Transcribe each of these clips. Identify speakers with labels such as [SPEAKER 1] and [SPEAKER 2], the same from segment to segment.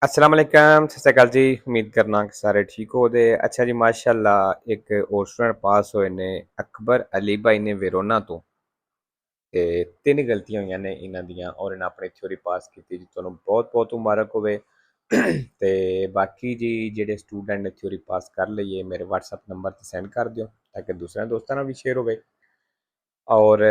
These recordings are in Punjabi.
[SPEAKER 1] अस्सलाम वालेकुम सत श्री अकाल जी। उम्मीद करना कि सारे ठीक हो दे। अच्छा जी, माशाअल्लाह एक और स्टूडेंट पास होए ने अकबर अली भाई ने वेरोना तो ते तीन गलतियां हुई ने इन्हां दियां और इन्हें अपनी थ्योरी पास की जी। तुहानू बहुत बहुत मुबारक होवे। ते बाकी जी जेडे स्टूडेंट ने थ्योरी पास कर ली है मेरे व्हाट्सएप नंबर ते सेंड कर दियो ताकि दूसरे दोस्तों भी शेयर होवे। और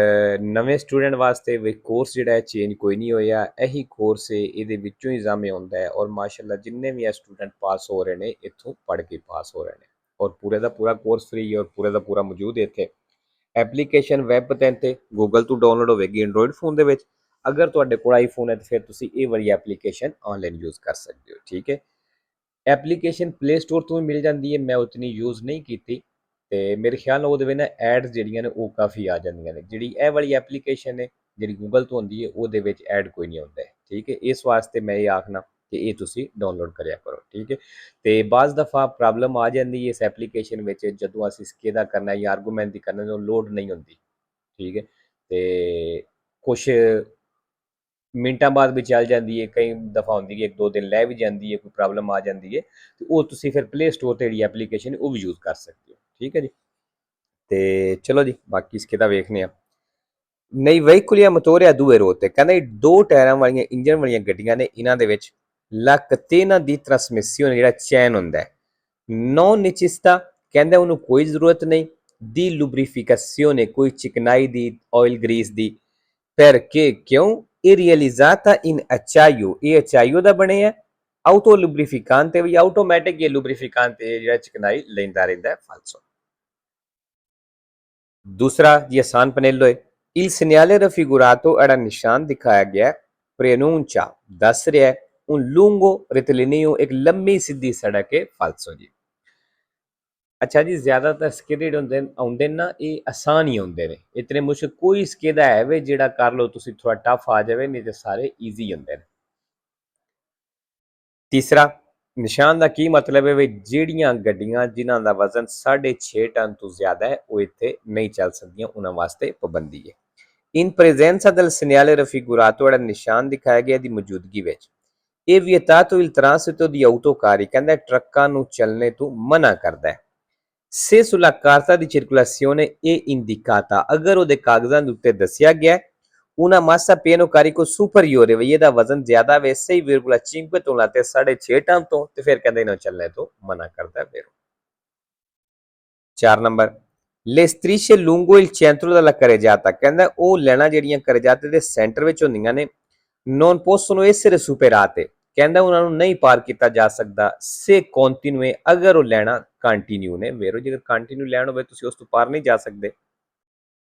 [SPEAKER 1] नवे स्टूडेंट वास्ते वे कोर्स जिहड़ा है चेंज कोई नहीं होया, यही कोर्स है, इहदे विचों ही एग्जाम आउंदा है और माशाअल्लाह जिन्ने भी स्टूडेंट पास हो रहे ने इत्थों पढ़ के पास हो रहे ने और पूरे दा पूरा कोर्स फ्री है और पूरे दा पूरा मौजूद है इत्थे। एप्लीकेशन वैब ते गूगल तो डाउनलोड होगी एंड्रॉइड फोन दे विच। अगर तुहाडे कोल आईफोन है तो फिर तुसी ये वाली एप्लीकेशन ऑनलाइन यूज़ कर सकते हो, ठीक है। एप्लीकेशन प्ले स्टोर तो भी मिल जाती है, मैं उतनी यूज़ नहीं की ते मेरे ख्याल नाल ओहदे विच ना एड्स जिहड़ियां ने वो काफ़ी आ जांदियां ने। जिहड़ी ए वाली एप्लीकेशन है जिहड़ी गूगल तो होंदी है ओहदे विच ऐड कोई नहीं आउंदा है, ठीक है। इस वास्ते मैं ये आखना कि ये तुसी डाउनलोड करिया करो, ठीक है। ते बाज़ दफ़ा प्रॉब्लम आ जाती है इस एप्लीकेशन विच जदों असीं इसके करना या आर्गूमेंट दी करना तो लोड नहीं होंदी, ठीक है। ते कुछ मिनटां बाद भी चल जाती है, कई दफ़ा होंदी है 1-2 दिन लै भी जाती है, कोई प्रॉब्लम आ जाती है तो वो तुसी फिर प्ले स्टोर ते जिहड़ी एप्लीकेशन वो भी यूज़ कर सकते हो, ठीक है जी। ते चलो जी बाकी इसके दा वेखने आ। नई ਵਹੀਕੁਲੀਆ ਮੋਟੋਰਿਆ ਦੂਏ ਰੋਡ ਤੇ ਕਹਿੰਦਾ ਦੋ ਟਾਇਰਾਂ ਵਾਲੀਆਂ ਇੰਜਨ ਵਾਲੀਆਂ ਗੱਡੀਆਂ ਨੇ ਇਹਨਾਂ ਦੇ ਵਿੱਚ ਲੱਕ ਤੇ ਇਹਨਾਂ ਦੀ ਟਰਾਂਸਮਿਸ਼ਨ ਜਿਹੜਾ ਚੈਨ ਹੁੰਦਾ ਹੈ non necessita ਕਹਿੰਦਾ ਉਹਨੂੰ ਕੋਈ ਜ਼ਰੂਰਤ ਨਹੀਂ ਦੀ lubrificazione ਕੋਈ ਚਿਕਨਾਈ ਦੀ ਆਇਲ ਗਰੀਸ ਦੀ perché ਕਿਉਂ ਇਹ realizzata in acciaio ਇਹ acciaio ਦਾ ਬਣਿਆ ਹੈ auto lubrificante ਵੀ ਆਟੋਮੈਟਿਕ ਇਹ lubrificante ਜਿਹੜਾ ਚਿਕਨਾਈ ਲੈਂਦਾ ਰਹਿੰਦਾ ਹੈ ਫਾਲਸੋ। दूसरा जी आसान पनेलो है il segnale raffigurato era निशान दिखाया गया preannuncia दस रहा है un lungo rettilineo एक लंबी सीधी सड़क है फालसो जी। अच्छा जी ज्यादातर स्किड आउंदे ना ये आसान ही आउंदे ने, इतने मुश्किल कोई स्किड है वे जेड़ा कर लो तुसी थोड़ा टफ आ जाए नहीं तो सारे ईजी आउंदे ने। तीसरा निशान का की मतलब है वे ਜਿਹੜੀਆਂ ਗੱਡੀਆਂ ਜਿਨ੍ਹਾਂ ਦਾ ਵਜ਼ਨ 6.5 टन तो ज्यादा है वो ਇੱਥੇ नहीं चल ਸਕਦੀਆਂ ਉਹਨਾਂ ਵਾਸਤੇ ਪਾਬੰਦੀ ਹੈ। in presenza del segnale raffigurato ਜਿਹੜਾ ਨਿਸ਼ਾਨ ਦਿਖਾਇਆ ਗਿਆ ਦੀ ਮੌਜੂਦਗੀ ਵਿੱਚ ਇਹ vietato il transito di autocarri ਕਹਿੰਦਾ ਟਰੱਕਾਂ ਨੂੰ ਚੱਲਣੇ ਤੋਂ ਮਨਾ ਕਰਦਾ ਹੈ। se sulla carta di circolazione è indicata ਅਗਰ ਉਹਦੇ ਕਾਗਜ਼ਾਂ ਦੇ ਉੱਤੇ ਦੱਸਿਆ ਗਿਆ una massa pieno carico superiore ਵੀ ਇਹਦਾ ਵਜ਼ਨ ਜ਼ਿਆਦਾ ਵੇ 6,5 ਤੋਂ ਲਾ ਤੇ 6.5 ਟਨ ਤੋਂ ਤੇ ਫਿਰ ਕਹਿੰਦੇ ਇਹਨਾਂ ਚੱਲਣੇ ਤੋਂ ਮਨਾ ਕਰਦਾ ਫਿਰ। 4 number le strisce lungo il centro della carreggiata ਕਹਿੰਦਾ ਉਹ ਲੈਣਾ ਜਿਹੜੀਆਂ carreggiate ਦੇ ਸੈਂਟਰ ਵਿੱਚ ਹੁੰਦੀਆਂ ਨੇ non possono essere superate ਕਹਿੰਦਾ ਉਹਨਾਂ ਨੂੰ ਨਹੀਂ ਪਾਰ ਕੀਤਾ ਜਾ ਸਕਦਾ se continue ਅਗਰ ਉਹ ਲੈਣਾ ਕੰਟੀਨਿਊ ਨੇ ਵੇਰੋ ਜੇਕਰ ਕੰਟੀਨਿਊ ਲੈਣ ਹੋਵੇ ਤੁਸੀਂ ਉਸ ਤੋਂ ਪਾਰ ਨਹੀਂ ਜਾ ਸਕਦੇ।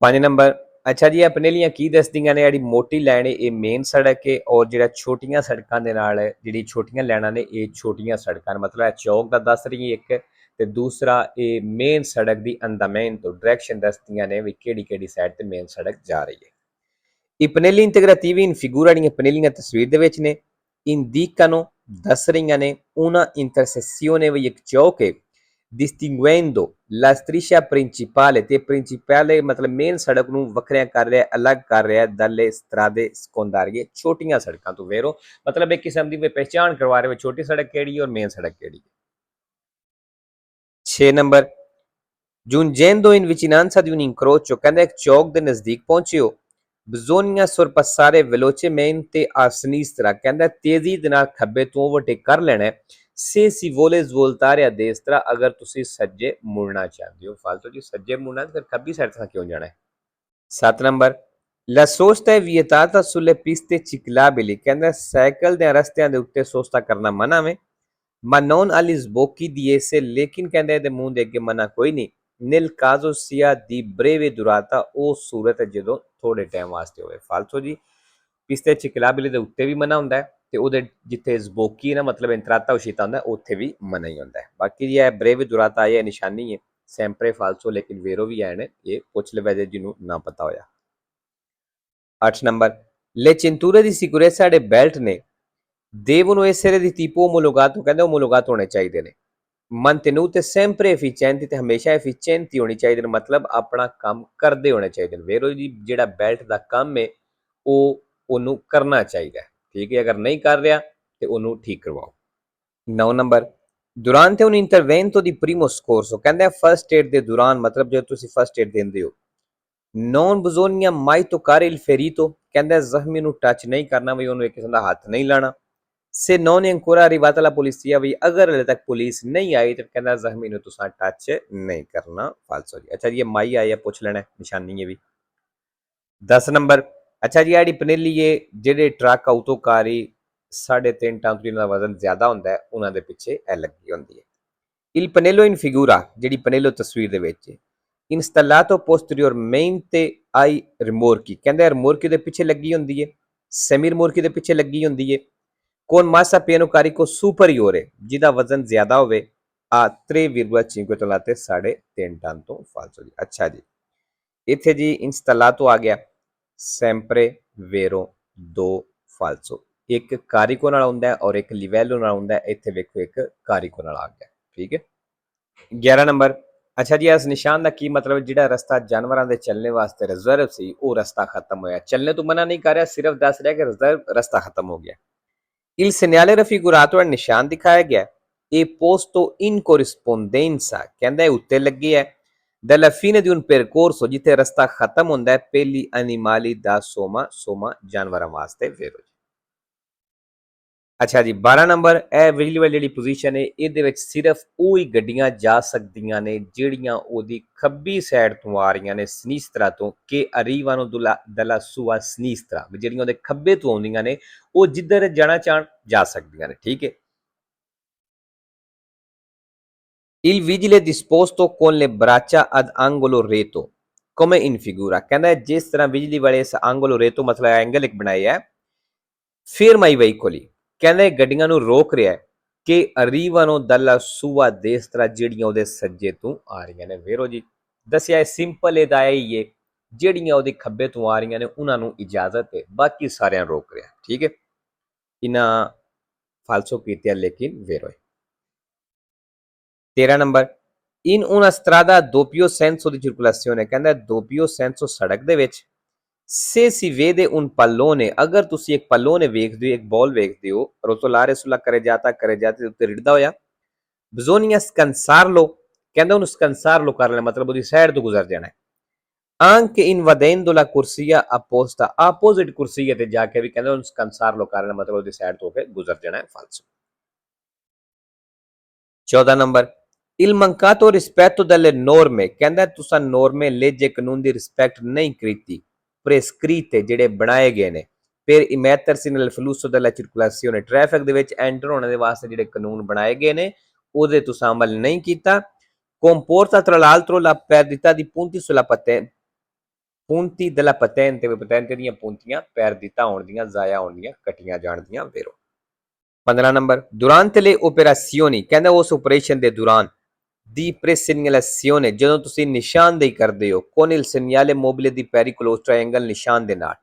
[SPEAKER 1] 5 ਨੰਬਰ ਅੱਛਾ ਜੀ ਆਪਣੇ ਲਈ ਕੀ ਦੱਸਦੀਆਂ ਨੇ ਜਿਹੜੀ ਮੋਟੀ ਲਾਈਨ ਹੈ ਇਹ ਮੇਨ ਸੜਕ ਹੈ ਔਰ ਜਿਹੜਾ ਛੋਟੀਆਂ ਸੜਕਾਂ ਦੇ ਨਾਲ ਜਿਹੜੀ ਛੋਟੀਆਂ ਲਾਈਨਾਂ ਨੇ ਇਹ ਛੋਟੀਆਂ ਸੜਕਾਂ ਮਤਲਬ ਇਹ ਚੌਕ ਦਾ ਦੱਸ ਰਹੀ ਹੈ ਇੱਕ ਤੇ ਦੂਸਰਾ ਇਹ ਮੇਨ ਸੜਕ ਦੀ ਅੰਦਾਮੈਂਟੋ ਡਾਇਰੈਕਸ਼ਨ ਦੱਸਦੀਆਂ ਨੇ ਵੀ ਕਿਹੜੀ ਕਿਹੜੀ ਸਾਈਡ ਤੇ ਮੇਨ ਸੜਕ ਜਾ ਰਹੀ ਹੈ। I pannelli integrativi in figura ਦੀਆਂ ਪਨੇਲੀਆਂ ਤਸਵੀਰ ਦੇ ਵਿੱਚ ਨੇ indicano ਦੱਸ ਰਹੀਆਂ ਨੇ una intersezione ਵੀ ਇੱਕ ਚੌਕ ਹੈ distinguendo la striscia principale ਤੇ principale ਮਤਲਬ ਮੇਨ ਸੜਕ ਨੂੰ ਵੱਖਰਿਆਂ ਕਰ ਰਿਹਾ ਅਲੱਗ ਕਰ ਰਿਹਾ dalle strade secondarie ਛੋਟੀਆਂ ਸੜਕਾਂ ਤੋਂ ਵੇਰੋ ਮਤਲਬ ਇੱਕ ਕਿਸਮ ਦੀ ਪਹਿਚਾਣ ਕਰਵਾ ਰਹੇ ਛੋਟੀ ਸੜਕ ਕਿਹੜੀ ਹੈ ਔਰ ਮੇਨ ਸੜਕ ਕਿਹੜੀ ਹੈ। 6 number giungendo in vicinanza di un incrocio ਕਹਿੰਦਾ ਇੱਕ ਚੌਕ ਦੇ ਨਜ਼ਦੀਕ ਪਹੁੰਚੇ ਹੋ bisogna sorpassare velocemente a sinistra ਕਹਿੰਦਾ ਤੇਜ਼ੀ ਦੇ ਨਾਲ ਖੱਬੇ ਤੋਂ ਓਵਰਟੇਕ ਕਰ ਲੈਣਾ se si vuole svoltare a destra ਅਗਰ ਤੁਸੀਂ ਸੱਜੇ ਮੁੜਨਾ ਚਾਹੁੰਦੇ ਹੋ ਫਾਲਤੂ ਜੀ ਸੱਜੇ ਮੁੜਨਾ ਫਿਰ ਖੱਬੀ ਸਾਈਡ ਤੋਂ ਕਿਉਂ ਜਾਣਾ ਹੈ। 7 number la sosta è vietata sulle piste ciclabili ਕਹਿੰਦਾ ਸਾਈਕਲ ਦੇ ਰਸਤਿਆਂ ਦੇ ਉੱਤੇ ਸੋਸਤਾ ਕਰਨਾ ਮਨਾ ਵੇ ma non agli sbocchi di esse ਲੇਕਿਨ ਕਹਿੰਦਾ ਇਹਦੇ ਮੂੰਹ ਦੇ ਅੱਗੇ ਮਨਾ ਕੋਈ ਨਹੀਂ nel caso sia di breve durata ਉਹ ਸੂਰਤ ਜਦੋਂ ਥੋੜੇ ਟਾਈਮ ਵਾਸਤੇ ਹੋਵੇ ਫਾਲਤੂ ਜੀ ਪਿਸਤੇ ਚਿਕਲਾਬਿਲੀ ਦੇ ਉੱਤੇ ਵੀ ਮਨਾ ਹੁੰਦਾ ਹੈ ਤੇ ਉਹਦੇ ਜਿੱਥੇ ਜ਼ਬੋਕੀ ਨਾ ਮਤਲਬ ਇੰਤਰਾਤਾ ਉਸ਼ੀਤਾ ਹੁੰਦਾ ਉੱਥੇ ਵੀ ਮਨਾ ਹੀ ਹੁੰਦਾ ਹੈ। ਬਾਕੀ ਜੀ ਇਹ ਬ੍ਰੇਵ ਦੁਰਾਤਾ ਇਹ ਨਿਸ਼ਾਨੀ ਹੈ sempre falso ਲੇਕਿਨ ਵੇਰੋ ਵੀ ਆਏ ਨੇ ਇਹ ਪੁੱਛ ਲਵੇ ਜੇ ਜਿਹਨੂੰ ਨਾ ਪਤਾ ਹੋਇਆ। 8 number le cinture di sicurezza ਦੇ ਬੈਲਟ ਨੇ devono essere di tipo omologato ਕਹਿੰਦੇ omologato ਹੋਣੇ ਚਾਹੀਦੇ ਨੇ mantenute sempre efficienti ਤੇ ਹਮੇਸ਼ਾ efficienti ਹੋਣੀ ਚਾਹੀਦੇ ਨੇ ਮਤਲਬ ਆਪਣਾ ਕੰਮ ਕਰਦੇ ਹੋਣੇ ਚਾਹੀਦੇ ਨੇ ਵੇਰੋ ਜੀ ਜਿਹੜਾ ਬੈਲਟ ਦਾ ਕੰਮ ਹੈ ਉਹ ਉਹਨੂੰ ਕਰਨਾ ਚਾਹੀਦਾ ਠੀਕ ਹੈ ਅਗਰ ਨਹੀਂ ਕਰ ਰਿਹਾ ਤੇ ਉਹਨੂੰ ਠੀਕ ਕਰਵਾਓ। 9 number durante un intervento di primo soccorso ਕਹਿੰਦਾ ਫਸਟ ਏਡ ਦੇ ਦੌਰਾਨ ਮਤਲਬ ਜਦੋਂ ਤੁਸੀਂ ਫਸਟ ਏਡ ਦਿੰਦੇ ਹੋ non bisogna mai toccare il ferito ਕਹਿੰਦਾ ਜ਼ਖਮੀ ਨੂੰ ਟੱਚ ਨਹੀਂ ਕਰਨਾ ਵੀ ਉਹਨੂੰ ਇੱਕ ਕਿਸਮ ਦਾ ਹੱਥ ਨਹੀਂ ਲਾਣਾ se non è ancora arrivata la polizia ਵੀ ਅਗਰ ਹਲੇ ਤੱਕ ਪੁਲਿਸ ਨਹੀਂ ਆਈ ਤੇ ਕਹਿੰਦਾ ਜ਼ਖਮੀ ਨੂੰ ਤੁਸੀਂ ਟੱਚ ਨਹੀਂ ਕਰਨਾ ਫਾਲਸੋ ਜੀ ਅੱਛਾ ਜੀ ਇਹ ਮਾਈ ਆਇਆ ਪੁੱਛ ਲੈਣਾ ਨਿਸ਼ਾਨੀ ਹੈ ਵੀ 10 ਨੰਬਰ ਅੱਛਾ ਜੀ ਆੜੀ ਪਨੇਲੀਏ ਜਿਹੜੇ ਟਰੱਕ ਆਟੋਕਾਰੀ 3.5 ਟਨ ਤੋਂ ਜਿਨ੍ਹਾਂ ਦਾ ਵਜ਼ਨ ਜ਼ਿਆਦਾ ਹੁੰਦਾ ਹੈ ਉਹਨਾਂ ਦੇ ਪਿੱਛੇ ਇਹ ਲੱਗੀ ਹੁੰਦੀ ਹੈ il pannello in figura ਜਿਹੜੀ ਪਨੇਲੋ ਤਸਵੀਰ ਦੇ ਵਿੱਚ installato posteriormente ai rimorchi ਕਹਿੰਦੇ ਰਿਮੋਰਕੀ ਦੇ ਪਿੱਛੇ ਲੱਗੀ ਹੁੰਦੀ ਹੈ ਸੈਮੀ ਰਿਮੋਰਕੀ ਦੇ ਪਿੱਛੇ ਲੱਗੀ ਹੁੰਦੀ ਹੈ con massa pieno carico superiore ਜਿਹਦਾ ਵਜ਼ਨ ਜ਼ਿਆਦਾ ਹੋਵੇ ਆ 3,5 ਤੋਂ ਲਾਤੇ 3.5 ਟਨ ਤੋਂ ਫਾਲਸੋ ਜੀ ਅੱਛਾ ਜੀ ਇੱਥੇ ਜੀ installato ਆ ਗਿਆ sempre vero 2 falso ਇੱਕ ਕਾਰਿਕੋ ਨਾਲ ਹੁੰਦਾ ਹੈ ਔਰ ਇੱਕ ਲਿਵੈਲੋ ਨਾਲ ਹੁੰਦਾ ਹੈ ਇੱਥੇ ਵੇਖੋ ਇੱਕ ਕਾਰਿਕੋ ਨਾਲ ਆ ਗਿਆ ਠੀਕ ਹੈ 11 ਨੰਬਰ ਅੱਛਾ ਜੀ ਇਸ ਨਿਸ਼ਾਨ ਦਾ ਕੀ ਮਤਲਬ ਜਿਹੜਾ ਰਸਤਾ ਜਾਨਵਰਾਂ ਦੇ ਚੱਲਣੇ ਵਾਸਤੇ ਰਿਜ਼ਰਵ ਸੀ ਉਹ ਰਸਤਾ ਖਤਮ ਹੋਇਆ ਚੱਲਣੇ ਤੋਂ ਮਨਾ ਨਹੀਂ ਕਰ ਰਿਹਾ ਸਿਰਫ ਦੱਸ ਰਿਹਾ ਕਿ ਰਿਜ਼ਰਵ ਰਸਤਾ ਖਤਮ ਹੋ ਗਿਆ il segnale raffigurato è ਨਿਸ਼ਾਨ ਦਿਖਾਇਆ ਗਿਆ ਇਹ posto in corrispondenza ਕਹਿੰਦਾ ਉੱਤੇ ਲੱਗੀ ਹੈ dalla fine di un percorso ਜਿੱਥੇ ਰਸਤਾ ਖਤਮ ਹੁੰਦਾ ਹੈ ਪਹਿਲੀ animali da soma ਜਾਨਵਰਾਂ ਵਾਸਤੇ vero ਅੱਛਾ ਜੀ 12 ਨੰਬਰ ਇਹ ਬਿਜਲੀ ਵਾਲੀ ਜਿਹੜੀ ਪੋਜੀਸ਼ਨ ਹੈ ਇਹਦੇ ਵਿੱਚ ਸਿਰਫ ਉਹ ਹੀ ਗੱਡੀਆਂ ਜਾ ਸਕਦੀਆਂ ਨੇ ਜਿਹੜੀਆਂ ਉਹਦੀ ਖੱਬੀ ਸਾਈਡ ਤੋਂ ਆ ਰਹੀਆਂ ਨੇ ਸਨੀਸਤਰਾ ਤੋਂ ਕਿ ਅਰੀਵਾਨੋ ਦਲਾ ਸੂਆ ਸਨੀਸਤਰਾ ਜਿਹੜੀਆਂ ਉਹਦੇ ਖੱਬੇ ਤੋਂ ਆਉਂਦੀਆਂ ਨੇ ਉਹ ਜਿੱਧਰ ਜਾਣਾ ਚਾਹਣ ਜਾ ਸਕਦੀਆਂ ਨੇ ਠੀਕ ਹੈ Il vigile disposto con le braccia ad angolo retto come in figura ਕਹਿੰਦਾ ਜਿਸ ਤਰ੍ਹਾਂ ਬਿਜਲੀ ਵਾਲੇ ਇਸ angolo retto ਮਤਲਬ ਐਂਗਲ ਇੱਕ ਬਣਾਇਆ ਹੈ ferma i veicoli ਕਹਿੰਦੇ ਗੱਡੀਆਂ ਨੂੰ ਰੋਕ ਰਿਹਾ ਕਿ ਅਰੀਵਾਨੋ ਦਲਾ ਸੂਆ ਦੇਸਤਰਾ ਜਿਹੜੀਆਂ ਉਹਦੇ ਸੱਜੇ ਤੋਂ ਆ ਰਹੀਆਂ ਨੇ ਵੇਰੋ ਜੀ ਦੱਸਿਆ ਹੈ ਸਿੰਪਲ ਇਹਦਾ ਹੀ ਹੈ ਜਿਹੜੀਆਂ ਉਹਦੇ ਖੱਬੇ ਤੋਂ ਆ ਰਹੀਆਂ ਨੇ ਉਹਨਾਂ ਨੂੰ ਇਜਾਜ਼ਤ ਹੈ ਬਾਕੀ ਸਾਰਿਆਂ ਰੋਕ ਰਿਹਾ ਠੀਕ ਹੈ ਇਹਨਾਂ ਫਾਲਸੋ ਕੀਤਿਆ ਲੇਕਿਨ ਵੇਰੋ ਹੈ 13 number in una strada a doppio senso di circolazione ਕਹਿੰਦਾ doppio senso ਸੜਕ ਦੇ ਵਿੱਚ se si vede un pallone ਅਗਰ ਤੁਸੀਂ ਇੱਕ pallone ਵੇਖਦੇ ਹੋ ਇੱਕ ਬਾਲ ਵੇਖਦੇ ਹੋ rotolare sulla carreggiata ਉੱਤੇ ਰਿੜਦਾ ਹੋਇਆ bisogna scansarlo ਕਹਿੰਦਾ ਉਹਨੂੰ scansarlo ਕਰ ਲੈਣਾ ਮਤਲਬ ਉਹਦੀ ਸਾਈਡ ਤੋਂ ਗੁਜ਼ਰ ਜਾਣਾ ਹੈ anche invadendo la corsia apposta opposite corsia ਤੇ ਜਾ ਕੇ ਵੀ ਕਹਿੰਦਾ ਉਹਨੂੰ scansarlo ਕਰ ਲੈਣਾ ਮਤਲਬ ਉਹਦੀ ਸਾਈਡ ਤੋਂ ਹੋ ਕੇ ਗੁਜ਼ਰ ਜਾਣਾ ਹੈ falso 14 number il mancato rispetto delle norme ਕਹਿੰਦਾ ਤੁਸੀਂ ਨੋਰਮੇ ਲੇਜੇ ਕਾਨੂੰਨ ਦੀ ਰਿਸਪੈਕਟ ਨਹੀਂ ਕੀਤੀ prescritte ਜਿਹੜੇ ਬਣਾਏ ਗਏ ਨੇ ਫਿਰ immettersi nel flusso della circolazione traffic ਦੇ ਵਿੱਚ ਐਂਟਰ ਹੋਣ ਦੇ ਵਾਸਤੇ ਜਿਹੜੇ ਕਾਨੂੰਨ ਬਣਾਏ ਗਏ ਨੇ ਉਹਦੇ ਤੁਸੀਂ ਅਮਲ ਨਹੀਂ ਕੀਤਾ comporta tra l'altro la perdita di punti sulla punti della patente ਦੀਆਂ puntiਆਂ perdita ਹੋਣ ਦੀਆਂ ਜ਼ਾਇਆ ਹੋਣ ਦੀਆਂ ਕੱਟੀਆਂ ਜਾਣ ਦੀਆਂ vero 15 number durante le operazioni ਕਹਿੰਦਾ ਉਸ ਆਪਰੇਸ਼ਨ ਦੇ ਦੌਰਾਨ di presegnalazione ਜਦੋਂ ਤੁਸੀਂ ਨਿਸ਼ਾਨਦੇਹੀ ਕਰਦੇ ਹੋ con il segnale mobile di pericolo triangle ਨਿਸ਼ਾਨ ਦੇ ਨਾਲ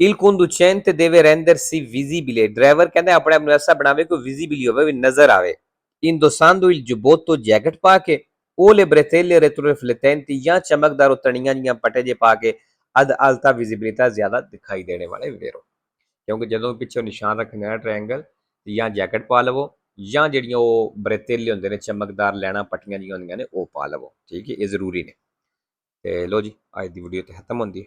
[SPEAKER 1] il conducente deve rendersi visibile driver ਕਹਿੰਦਾ ਆਪਣੇ ਆਪ ਨੂੰ ਐਸਾ ਬਣਾਵੇ ਕਿ ਵਿਜ਼ੀਬਲ ਹੋਵੇ ਵੀ ਨਜ਼ਰ ਆਵੇ indossando il giubbotto ਜੈਕਟ ਪਾ ਕੇ o le bretelle retroriflettenti ਜਾਂ ਚਮਕਦਾਰ ਤਣੀਆਂ ਜੀਆਂ ਪਟੇ ਜੇ ਪਾ ਕੇ ਅਦ ਅਲਤਾ ਵਿਜ਼ਿਬਿਲਿਟੀ ਜ਼ਿਆਦਾ ਦਿਖਾਈ ਦੇਣੇ ਵਾਲੇ ਵੇਰੋ ਕਿਉਂਕਿ ਜਦੋਂ ਪਿੱਛੇ ਨਿਸ਼ਾਨ ਰੱਖਣਾ ਹੈ ਟ੍ਰਾਇੰਗਲ ਜਾਂ ਜੈਕਟ ਪਾ ਲਵੋ ਜਾਂ ਜਿਹੜੀਆਂ ਉਹ ਬਰੇਤੇਲੇ ਹੁੰਦੇ ਨੇ ਚਮਕਦਾਰ ਲੈਣਾ ਪੱਟੀਆਂ ਜੀਆਂ ਹੁੰਦੀਆਂ ਨੇ ਉਹ ਪਾ ਲਵੋ ਠੀਕ ਹੈ ਇਹ ਜ਼ਰੂਰੀ ਨੇ ਤੇ ਲੋ ਜੀ ਅੱਜ ਦੀ ਵੀਡੀਓ ਤੇ ਖਤਮ ਹੁੰਦੀ ਹੈ